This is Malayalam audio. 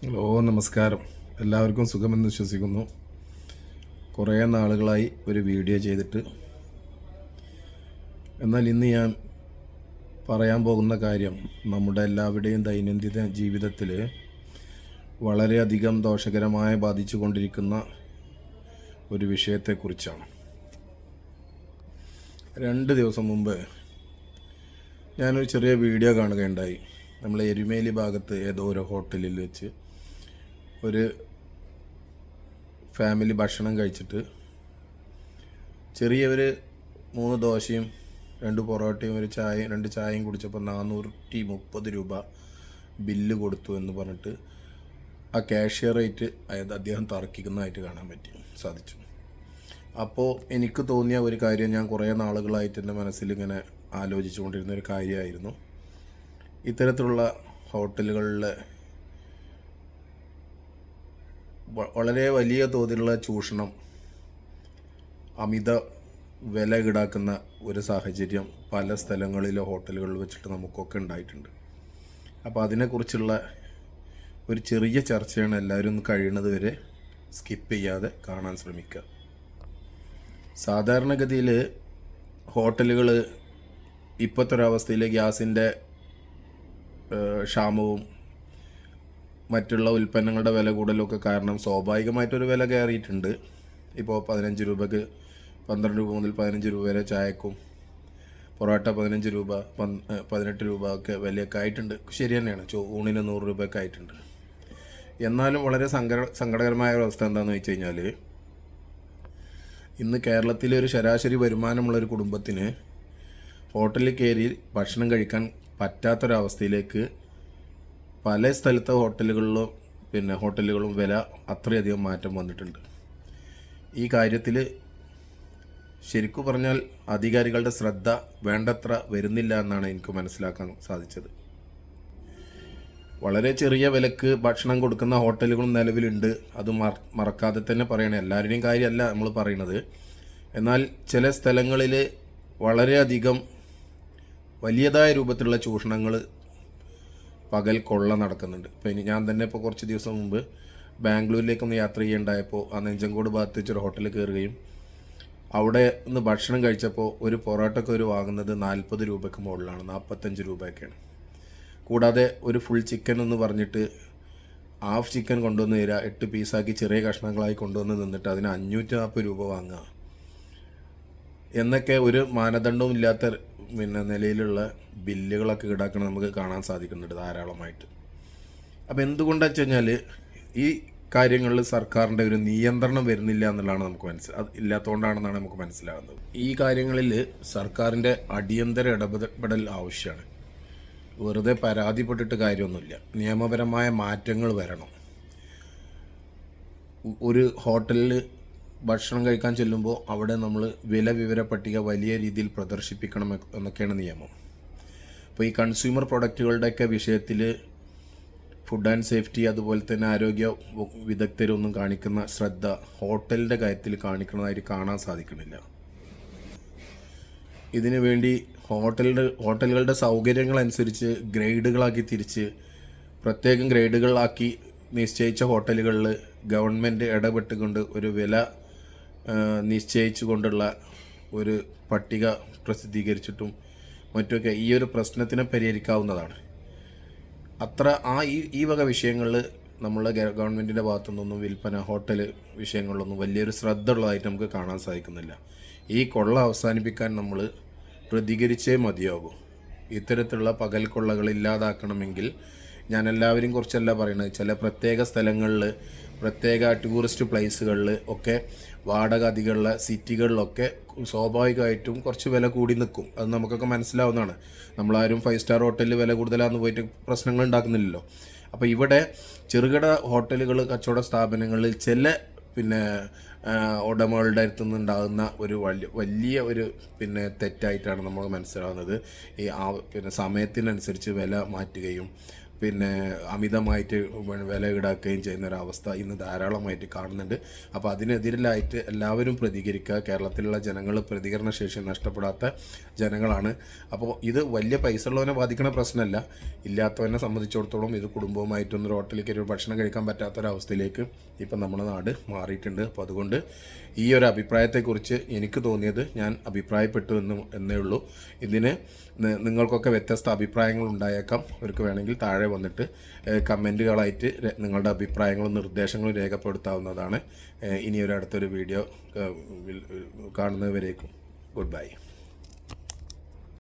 ഹലോ, നമസ്കാരം. എല്ലാവർക്കും സുഖമെന്ന് വിശ്വസിക്കുന്നു. കുറേ നാളുകളായി ഒരു വീഡിയോ ചെയ്തിട്ട്. എന്നാൽ ഇന്ന് ഞാൻ പറയാൻ പോകുന്ന കാര്യം നമ്മുടെ എല്ലാവരുടെയും ദൈനംദിന ജീവിതത്തിൽ വളരെയധികം ദോഷകരമായി ബാധിച്ചു കൊണ്ടിരിക്കുന്ന ഒരു വിഷയത്തെക്കുറിച്ചാണ്. 2 ദിവസം മുമ്പ് ഞാനൊരു ചെറിയ വീഡിയോ കാണുകയുണ്ടായി. നമ്മൾ എരുമേലി ഭാഗത്ത് ഏതോ ഒരു ഹോട്ടലിൽ വെച്ച് ഒരു ഫാമിലി ഭക്ഷണം കഴിച്ചിട്ട് ചെറിയവർ 3 ദോശയും 2 പൊറോട്ടയും 2 ചായയും കുടിച്ചപ്പോൾ 430 രൂപ ബില്ല് കൊടുത്തു എന്ന് പറഞ്ഞിട്ട് ആ ക്യാഷ്യർ റേറ്റ് അദ്ദേഹം തർക്കിക്കുന്നതായിട്ട് കാണാൻ സാധിച്ചു. അപ്പോൾ എനിക്ക് തോന്നിയ ഒരു കാര്യം, ഞാൻ കുറേ നാളുകളായിട്ട് എൻ്റെ മനസ്സിൽ ഇങ്ങനെ ആലോചിച്ചു കൊണ്ടിരുന്ന ഒരു കാര്യമായിരുന്നു, ഇത്തരത്തിലുള്ള ഹോട്ടലുകളിലെ വളരെ വലിയ തോതിലുള്ള ചൂഷണം, അമിത വില ഈടാക്കുന്ന ഒരു സാഹചര്യം പല സ്ഥലങ്ങളിലെ ഹോട്ടലുകളിൽ വെച്ചിട്ട് നമുക്കൊക്കെ ഉണ്ടായിട്ടുണ്ട്. അപ്പോൾ അതിനെക്കുറിച്ചുള്ള ഒരു ചെറിയ ചർച്ചയാണ്. എല്ലാവരും ഒന്ന് കഴിയുന്നത് വരെ സ്കിപ്പ് ചെയ്യാതെ കാണാൻ ശ്രമിക്കുക. സാധാരണഗതിയിൽ ഹോട്ടലുകൾ ഇപ്പോഴത്തെ ഒരവസ്ഥയിൽ ഗ്യാസിൻ്റെ ക്ഷാമവും മറ്റുള്ള ഉൽപ്പന്നങ്ങളുടെ വില കൂടുതലൊക്കെ കാരണം സ്വാഭാവികമായിട്ടൊരു വില കയറിയിട്ടുണ്ട്. ഇപ്പോൾ 15 രൂപക്ക് 12 രൂപ മുതൽ 15 രൂപ വരെ ചായക്കും, പൊറോട്ട 15 രൂപ 18 രൂപ ഒക്കെ വിലയൊക്കെ ആയിട്ടുണ്ട്. ശരി തന്നെയാണ്, ഊണിന് 100 രൂപയൊക്കെ ആയിട്ടുണ്ട്. എന്നാലും വളരെ സങ്കടകരമായ അവസ്ഥ എന്താണെന്ന് വെച്ച് കഴിഞ്ഞാൽ, ഇന്ന് കേരളത്തിലെ ഒരു ശരാശരി വരുമാനമുള്ളൊരു കുടുംബത്തിന് ഹോട്ടലിൽ കയറി ഭക്ഷണം കഴിക്കാൻ പറ്റാത്തൊരവസ്ഥയിലേക്ക് പല സ്ഥലത്തെ ഹോട്ടലുകളും വില അത്രയധികം മാറ്റം വന്നിട്ടുണ്ട്. ഈ കാര്യത്തിൽ ശരിക്കു പറഞ്ഞാൽ അധികാരികളുടെ ശ്രദ്ധ വേണ്ടത്ര വരുന്നില്ല എന്നാണ് എനിക്ക് മനസ്സിലാക്കാൻ സാധിച്ചത്. വളരെ ചെറിയ വിലക്ക് ഭക്ഷണം കൊടുക്കുന്ന ഹോട്ടലുകളും നിലവിലുണ്ട്. അത് മറക്കാതെ തന്നെ പറയണേ, എല്ലാവരുടെയും കാര്യമല്ല നമ്മൾ പറയുന്നത്. എന്നാൽ ചില സ്ഥലങ്ങളിൽ വളരെയധികം വലിയതായ രൂപത്തിലുള്ള ചൂഷണങ്ങൾ പകൽ കൊള്ള നടക്കുന്നുണ്ട്. ഇപ്പോൾ ഞാൻ തന്നെ ഇപ്പോൾ കുറച്ച് ദിവസം മുമ്പ് ബാംഗ്ലൂരിലേക്കൊന്ന് യാത്ര ചെയ്യേണ്ടായപ്പോൾ ആ നെഞ്ചങ്കോട് ഭാഗത്ത് വെച്ചൊരു ഹോട്ടലിൽ കയറുകയും അവിടെ ഒന്ന് ഭക്ഷണം കഴിച്ചപ്പോൾ ഒരു പൊറോട്ടയ്ക്ക് വാങ്ങുന്നത് 40 രൂപയ്ക്ക് മുകളിലാണ്, 45 രൂപയൊക്കെയാണ്. കൂടാതെ ഒരു ഫുൾ ചിക്കൻ എന്ന് പറഞ്ഞിട്ട് ഹാഫ് ചിക്കൻ കൊണ്ടുവന്ന് തരിക, 8 പീസാക്കി ചെറിയ കഷ്ണങ്ങളായി കൊണ്ടുവന്ന് നിന്നിട്ട് അതിന് 540 രൂപ വാങ്ങുക എന്നൊക്കെ ഒരു മാനദണ്ഡവും ഇല്ലാത്ത നിലയിലുള്ള ബില്ലുകളൊക്കെ ഈടാക്കണം നമുക്ക് കാണാൻ സാധിക്കുന്നുണ്ട് ധാരാളമായിട്ട്. അപ്പോൾ എന്തുകൊണ്ടാണെന്ന് വെച്ച് കഴിഞ്ഞാൽ ഈ കാര്യങ്ങളിൽ സർക്കാരിൻ്റെ ഒരു നിയന്ത്രണം വരുന്നില്ല എന്നുള്ളതാണ് ഇല്ലാത്തതുകൊണ്ടാണെന്നാണ് നമുക്ക് മനസ്സിലാകുന്നത്. ഈ കാര്യങ്ങളിൽ സർക്കാരിൻ്റെ അടിയന്തര ഇടപെടൽ ആവശ്യമാണ്. വെറുതെ പരാതിപ്പെട്ടിട്ട് കാര്യമൊന്നുമില്ല, നിയമപരമായ മാറ്റങ്ങൾ വരണം. ഒരു ഹോട്ടലിൽ ഭക്ഷണം കഴിക്കാൻ ചെല്ലുമ്പോൾ അവിടെ നമ്മൾ വില വിവര പട്ടിക വലിയ രീതിയിൽ പ്രദർശിപ്പിക്കണം എന്നൊക്കെയാണ് നിയമം. അപ്പോൾ ഈ കൺസ്യൂമർ പ്രൊഡക്റ്റുകളുടെയൊക്കെ വിഷയത്തിൽ ഫുഡ് ആൻഡ് സേഫ്റ്റി അതുപോലെ തന്നെ ആരോഗ്യ വിദഗ്ധരൊന്നും കാണിക്കുന്ന ശ്രദ്ധ ഹോട്ടലിൻ്റെ കാര്യത്തിൽ കാണിക്കുന്നതായിട്ട് കാണാൻ സാധിക്കുന്നില്ല. ഇതിനു വേണ്ടി ഹോട്ടലുകളുടെ സൗകര്യങ്ങളനുസരിച്ച് ഗ്രേഡുകളാക്കി തിരിച്ച് പ്രത്യേകം ഗ്രേഡുകളാക്കി നിശ്ചയിച്ച ഹോട്ടലുകളിൽ ഗവൺമെൻറ് ഇടപെട്ടുകൊണ്ട് ഒരു വില നിശ്ചയിച്ചു കൊണ്ടുള്ള ഒരു പട്ടിക പ്രസിദ്ധീകരിച്ചിട്ടും മറ്റുമൊക്കെ ഈ ഒരു പ്രശ്നത്തിനെ പരിഹരിക്കാവുന്നതാണ്. ഈ വക വിഷയങ്ങളിൽ നമ്മളെ ഗവൺമെൻറ്റിൻ്റെ ഭാഗത്തുനിന്നൊന്നും വിൽപ്പന ഹോട്ടൽ വിഷയങ്ങളിലൊന്നും വലിയൊരു ശ്രദ്ധ ഉള്ളതായിട്ട് നമുക്ക് കാണാൻ സാധിക്കുന്നില്ല. ഈ കൊള്ള അവസാനിപ്പിക്കാൻ നമ്മൾ പ്രതികരിച്ചേ മതിയാകൂ. ഇത്തരത്തിലുള്ള പകൽ കൊള്ളകൾ ഇല്ലാതാക്കണമെങ്കിൽ ഞാൻ എല്ലാവരും കുറിച്ചല്ല പറയുന്നത്, ചില പ്രത്യേക സ്ഥലങ്ങളിൽ പ്രത്യേക ടൂറിസ്റ്റ് പ്ലേസുകളിൽ ഒക്കെ വാടക അധികമുള്ള സിറ്റികളിലൊക്കെ സ്വാഭാവികമായിട്ടും കുറച്ച് വില കൂടി നിൽക്കും. അത് നമുക്കൊക്കെ മനസ്സിലാവുന്നതാണ്. നമ്മളാരും 5 സ്റ്റാർ ഹോട്ടലിൽ വില കൂടുതലാണെന്ന് പോയിട്ട് പ്രശ്നങ്ങൾ ഉണ്ടാക്കുന്നില്ലല്ലോ. അപ്പോൾ ഇവിടെ ചെറുകിട ഹോട്ടലുകൾ, കച്ചവട സ്ഥാപനങ്ങളിൽ ചില ഉടമകളുടെ അടുത്തു നിന്നുണ്ടാകുന്ന ഒരു വലിയ ഒരു തെറ്റായിട്ടാണ് നമ്മൾ മനസ്സിലാകുന്നത്. ഈ സമയത്തിനനുസരിച്ച് വില മാറ്റുകയും പിന്നെ അമിതമായിട്ട് വില ഈടാക്കുകയും ചെയ്യുന്ന ഒരവസ്ഥ ഇന്ന് ധാരാളമായിട്ട് കാണുന്നുണ്ട്. അപ്പോൾ അതിനെതിരായിട്ട് എല്ലാവരും പ്രതികരിക്കുക. കേരളത്തിലുള്ള ജനങ്ങൾ പ്രതികരണശേഷി നഷ്ടപ്പെടാത്ത ജനങ്ങളാണ്. അപ്പോൾ ഇത് വലിയ പൈസ ഉള്ളവനെ ബാധിക്കുന്ന പ്രശ്നമല്ല. ഇല്ലാത്തവനെ സംബന്ധിച്ചിടത്തോളം ഇത് കുടുംബവുമായിട്ടൊന്നും ഹോട്ടലിലേക്ക് ഒരു ഭക്ഷണം കഴിക്കാൻ പറ്റാത്തൊരവസ്ഥയിലേക്ക് ഇപ്പം നമ്മുടെ നാട് മാറിയിട്ടുണ്ട്. അപ്പോൾ അതുകൊണ്ട് ഈ ഒരു അഭിപ്രായത്തെക്കുറിച്ച് എനിക്ക് തോന്നിയത് ഞാൻ അഭിപ്രായപ്പെട്ടു എന്നേ ഉള്ളൂ. ഇതിന് നിങ്ങൾക്കൊക്കെ വ്യത്യസ്ത അഭിപ്രായങ്ങൾ ഉണ്ടായേക്കാം. അവർക്ക് വേണമെങ്കിൽ താഴെ വന്നിട്ട് കമൻറ്റുകളായിട്ട് നിങ്ങളുടെ അഭിപ്രായങ്ങളും നിർദ്ദേശങ്ങളും രേഖപ്പെടുത്താവുന്നതാണ്. ഇനി അടുത്തൊരു വീഡിയോ കാണുന്നവരേക്കും ഗുഡ് ബൈ.